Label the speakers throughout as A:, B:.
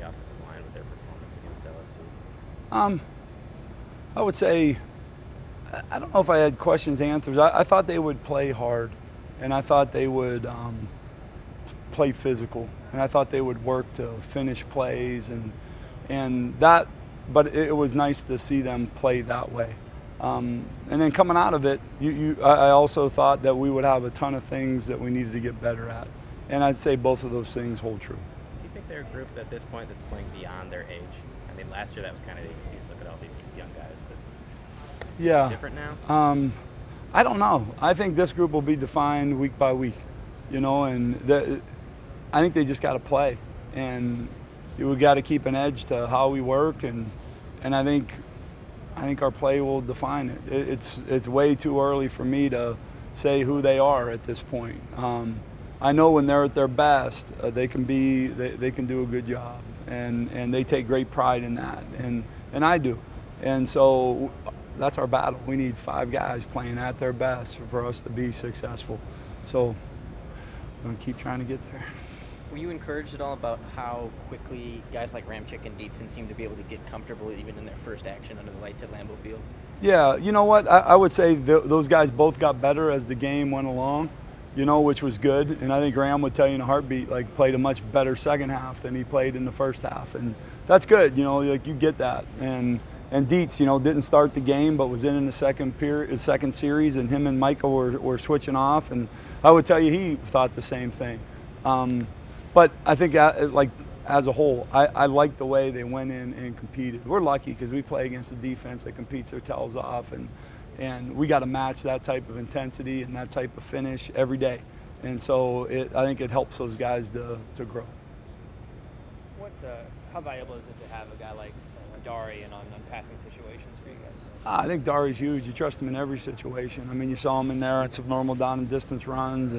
A: offensive line with their performance against LSU?
B: I would say, I don't know if I had questions, answers. I thought they would play hard, and I thought they would play physical, and I thought they would work to finish plays, and that. But it was nice to see them play that way. And then coming out of it, I also thought that we would have a ton of things that we needed to get better at, and I'd say both of those things hold true.
A: Do you think they're a group at this point that's playing beyond their age? I mean, last year that was kind of the excuse. Look at all these young guys, but
B: Yeah.
A: is it different now?
B: I don't know. I think this group will be defined week by week, and I think they just got to play, and we got to keep an edge to how we work, and I think our play will define it. It's way too early for me to say who they are at this point. I know when they're at their best, they can do a good job, and they take great pride in that, and I do, and so that's our battle. We need 5 guys playing at their best for us to be successful. So I'm gonna keep trying to get there.
C: Were you encouraged at all about how quickly guys like Ramczyk and Dietzen seem to be able to get comfortable even in their first action under the lights at Lambeau Field?
B: Yeah, you know what? I would say those guys both got better as the game went along, which was good. And I think Graham would tell you in a heartbeat, played a much better second half than he played in the first half. And that's good, you get that. And Dietz, didn't start the game but was in the second series, and him and Michael were switching off. And I would tell you he thought the same thing. But I think as a whole, I like the way they went in and competed. We're lucky because we play against a defense that competes their tails off, and we got to match that type of intensity and that type of finish every day. And so I think it helps those guys to grow.
D: How valuable is it to have a guy like Dari on passing situations for you guys?
B: I think Dari's huge. You trust him in every situation. I mean, you saw him in there on some normal down and distance runs,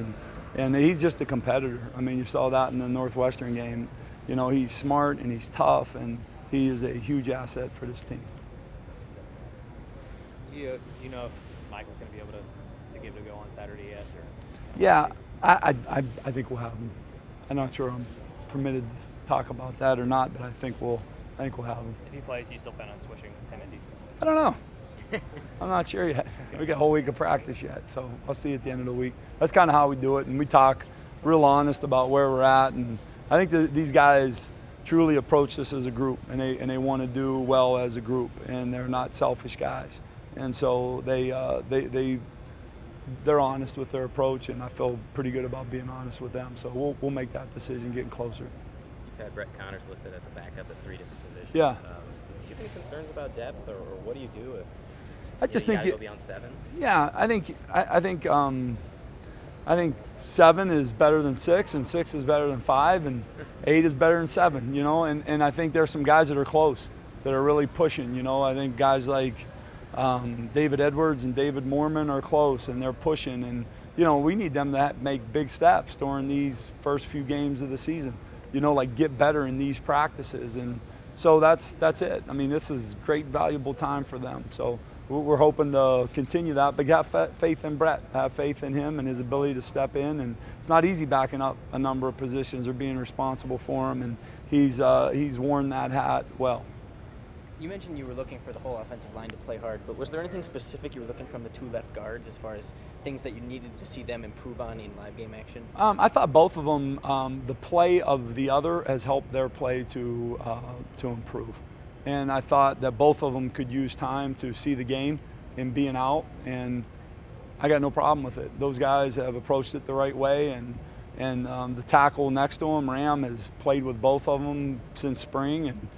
B: and he's just a competitor. I mean, you saw that in the Northwestern game. He's smart and he's tough, and he is a huge asset for this team.
D: Do you know if Michael's going to be able to give it a go on Saturday yet?
B: Yeah, I think we'll have him. I'm not sure I'm permitted to talk about that or not, but I think we'll have him.
D: If he plays, you still plan on switching him and Dietzen?
B: I don't know. I'm not sure yet. We got a whole week of practice yet, so I'll see you at the end of the week. That's kind of how we do it, and we talk real honest about where we're at. And I think that these guys truly approach this as a group, and they want to do well as a group, and they're not selfish guys. And so they're honest with their approach, and I feel pretty good about being honest with them. So we'll make that decision getting closer.
A: You've had Brett Connors listed as a backup at 3 different positions.
B: Yeah.
A: Do you have any concerns about depth, or what do you do if
B: I just think
A: you gotta go beyond 7?
B: Yeah, I think 7 is better than 6, and 6 is better than 5, and 8 is better than 7. And I think there's some guys that are close, that are really pushing. I think guys like David Edwards and David Moorman are close, and they're pushing. And we need them to make big steps during these first few games of the season. Get better in these practices, and so that's it. I mean, this is great, valuable time for them. So we're hoping to continue that, but have faith in Brett, have faith in him and his ability to step in. And it's not easy backing up a number of positions or being responsible for him, and he's worn that hat well.
C: You mentioned you were looking for the whole offensive line to play hard, but was there anything specific you were looking from the 2 left guards as far as things that you needed to see them improve on in live game action?
B: I thought both of them, the play of the other has helped their play to improve. And I thought that both of them could use time to see the game and being out, and I got no problem with it. Those guys have approached it the right way, and the tackle next to him, Ram, has played with both of them since spring, and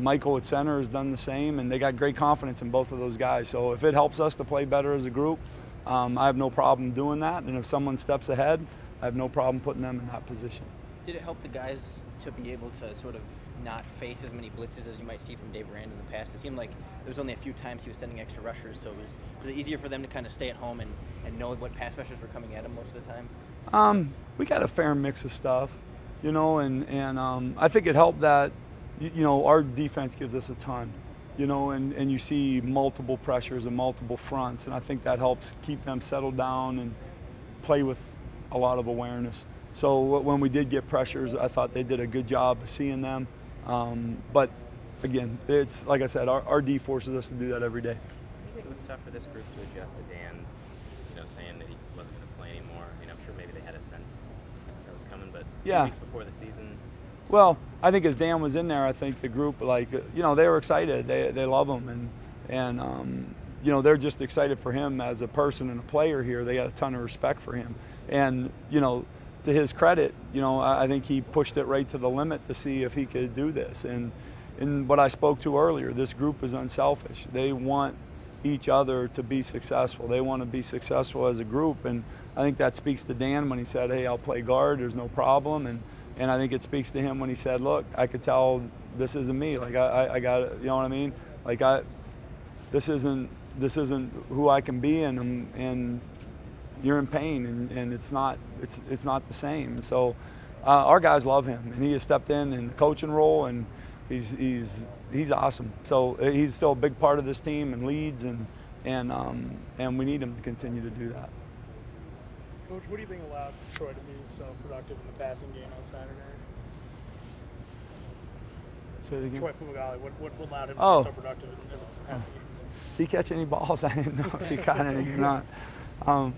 B: Michael at center has done the same, and they got great confidence in both of those guys. So if it helps us to play better as a group, I have no problem doing that. And if someone steps ahead, I have no problem putting them in that position.
C: Did it help the guys to be able to sort of not face as many blitzes as you might see from Dave Rand in the past? It seemed like there was only a few times he was sending extra rushers, so was it easier for them to kind of stay at home and know what pass rushers were coming at him most of the time?
B: We got a fair mix of stuff, and I think it helped that, our defense gives us a ton, and you see multiple pressures and multiple fronts, and I think that helps keep them settled down and play with a lot of awareness. So when we did get pressures, I thought they did a good job of seeing them. But again, it's like I said, our D forces us to do that every day.
A: Do you think it was tough for this group to adjust to Dan's, saying that he wasn't going to play anymore? I mean, I'm sure maybe they had a sense that was coming, but 2 weeks before the season.
B: Well, I think as Dan was in there, I think the group, they were excited. They love him, and they're just excited for him as a person and a player here. They got a ton of respect for him, and to his credit, I think he pushed it right to the limit to see if he could do this. And what I spoke to earlier, this group is unselfish. They want each other to be successful. They want to be successful as a group, and I think that speaks to Dan when he said, "Hey, I'll play guard. There's no problem." And I think it speaks to him when he said, "Look, I could tell this isn't me. Like I got it. You know what I mean? Like this isn't who I can be, and you're in pain, and it's not the same." So our guys love him, and he has stepped in the coaching role, and he's awesome. So he's still a big part of this team and leads, and we need him to continue to do that.
E: Coach, what do you think allowed Troy to be so productive in the passing game on Saturday?
B: Say it again.
E: Troy Fumagalli, what allowed him to
B: Oh.
E: be so productive in the passing game?
B: Did he catch any balls? I didn't know if he caught any or not.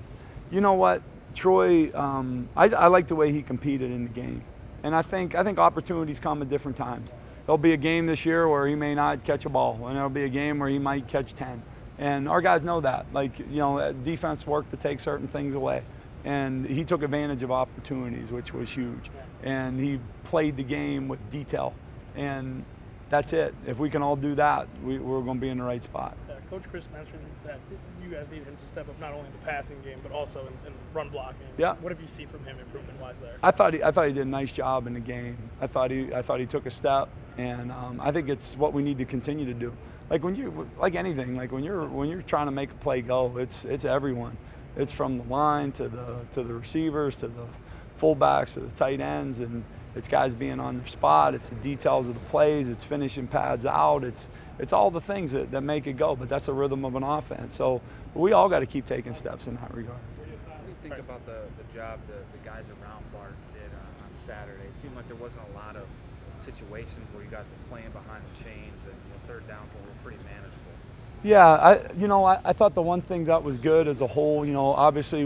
B: You know what, Troy? I like the way he competed in the game, and I think opportunities come at different times. There'll be a game this year where he may not catch a ball, and there'll be a game where he might catch 10. And our guys know that. Defense work to take certain things away. And he took advantage of opportunities, which was huge. And he played the game with detail. And that's it. If we can all do that, we're going to be in the right spot.
E: Coach Chris mentioned that you guys need him to step up not only in the passing game, but also in run blocking.
B: Yeah.
E: What have you seen from him improvement-wise there?
B: I thought he did a nice job in the game. I thought he took a step, and I think it's what we need to continue to do. Like when you're trying to make a play go, it's everyone. It's from the line to the receivers to the fullbacks to the tight ends, and it's guys being on their spot. It's the details of the plays. It's finishing pads out. It's all the things that make it go. But that's the rhythm of an offense. So we all got to keep taking steps in that regard.
F: What do you think about the job the guys around Bart did on Saturday? It seemed like there wasn't a lot of situations where you guys were playing behind the chains, and third downs were pretty manageable.
B: Yeah, I thought the one thing that was good as a whole, obviously,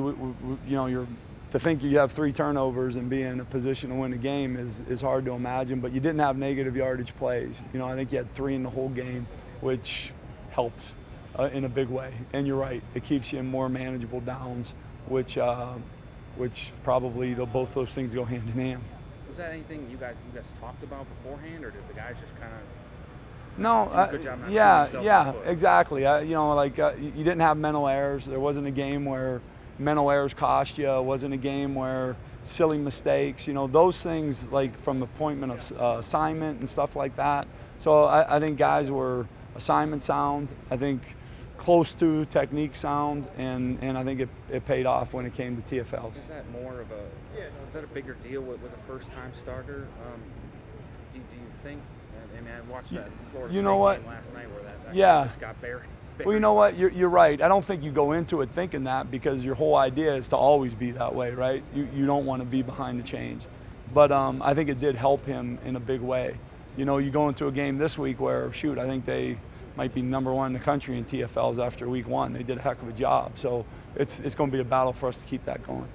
B: you're to think you have 3 turnovers and be in a position to win a game is hard to imagine. But you didn't have negative yardage plays. I think you had 3 in the whole game, which helps in a big way. And you're right, it keeps you in more manageable downs, which probably both those things go hand in hand.
F: Was that anything you guys talked about beforehand, or did the guys just kind of?
B: No,
F: good job not
B: yeah,
F: shooting yourself in the foot?
B: exactly. You didn't have mental errors. There wasn't a game where mental errors cost you. It wasn't a game where silly mistakes. Those things, like from the appointment of assignment and stuff like that. So I think guys were assignment sound. I think close to technique sound, and I think it paid off when it came to TFLs.
F: Is that more of is that a bigger deal with a first-time starter? Do you think? I mean, I watched that Florida State game last night where that guy just got buried.
B: Well, you know what? You're right. I don't think you go into it thinking that, because your whole idea is to always be that way, right? You don't want to be behind the chains. But I think it did help him in a big way. You go into a game this week where, I think they might be number 1 in the country in TFLs after week 1. They did a heck of a job. So it's going to be a battle for us to keep that going.